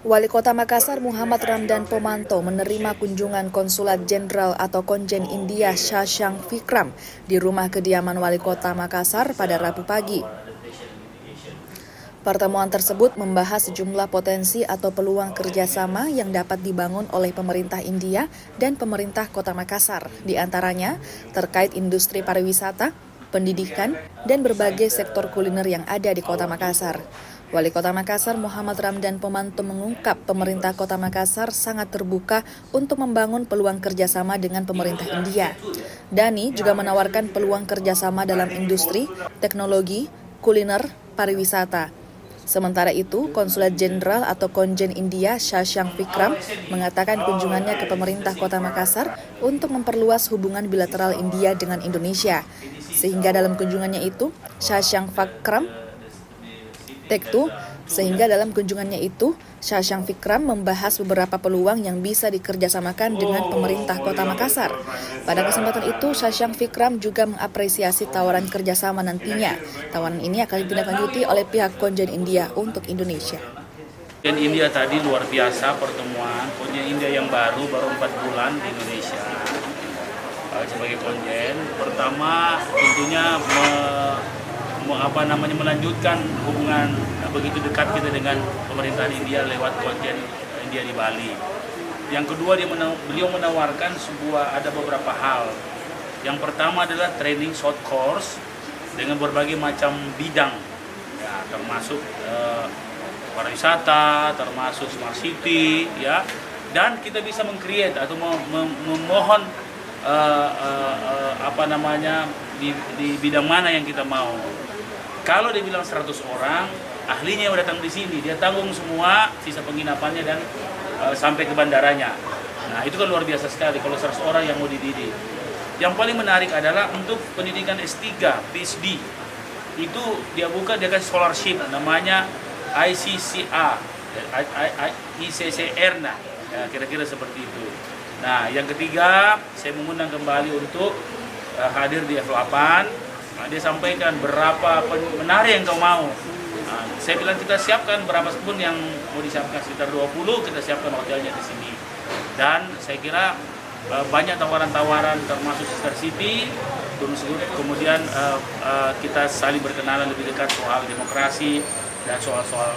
Wali Kota Makassar Muhammad Ramdan Pomanto menerima kunjungan Konsulat Jenderal atau Konjen India Shashank Vikram di rumah kediaman Wali Kota Makassar pada Rabu pagi. Pertemuan tersebut membahas sejumlah potensi atau peluang kerjasama yang dapat dibangun oleh pemerintah India dan pemerintah Kota Makassar, di antaranya terkait industri pariwisata, pendidikan, dan berbagai sektor kuliner yang ada di Kota Makassar. Wali Kota Makassar Muhammad Ramdan Pomanto mengungkap pemerintah Kota Makassar sangat terbuka untuk membangun peluang kerjasama dengan pemerintah India. Dhani juga menawarkan peluang kerjasama dalam industri, teknologi, kuliner, pariwisata. Sementara itu, Konsulat Jenderal atau Konjen India Shashank Vikram mengatakan kunjungannya ke pemerintah Kota Makassar untuk memperluas hubungan bilateral India dengan Indonesia. Sehingga dalam kunjungannya itu, Shashank Vikram membahas beberapa peluang yang bisa dikerjasamakan dengan pemerintah Kota Makassar. Pada kesempatan itu, Shashank Vikram juga mengapresiasi tawaran kerjasama nantinya. Tawaran ini akan ditindaklanjuti oleh pihak Konjen India untuk Indonesia. Konjen India tadi luar biasa pertemuan. Konjen India yang baru 4 bulan di Indonesia sebagai konjen. Pertama tentunya melanjutkan hubungan begitu dekat kita dengan pemerintahan India lewat konjen India di Bali. Yang kedua, beliau menawarkan ada beberapa hal. Yang pertama adalah training short course dengan berbagai macam bidang, ya, termasuk pariwisata, termasuk smart city, ya, dan kita bisa meng-create atau memohon di bidang mana yang kita mau. Kalau dia bilang 100 orang, ahlinya yang datang di sini, dia tanggung semua sisa penginapannya dan sampai ke bandaranya. Nah, itu kan luar biasa sekali kalau 100 orang yang mau dididik. Yang paling menarik adalah untuk pendidikan S3, PhD. Itu dia kasih scholarship namanya ICCR, nah, ya, kira-kira seperti itu. Nah, yang ketiga, saya mengundang kembali untuk hadir di F8. Dia sampaikan berapa menari yang kau mau. Nah, saya bilang kita siapkan berapa pun yang mau disiapkan, sekitar 20 kita siapkan hotelnya di sini. Dan saya kira banyak tawaran-tawaran termasuk Sister City, kemudian kita saling berkenalan lebih dekat soal demokrasi dan soal-soal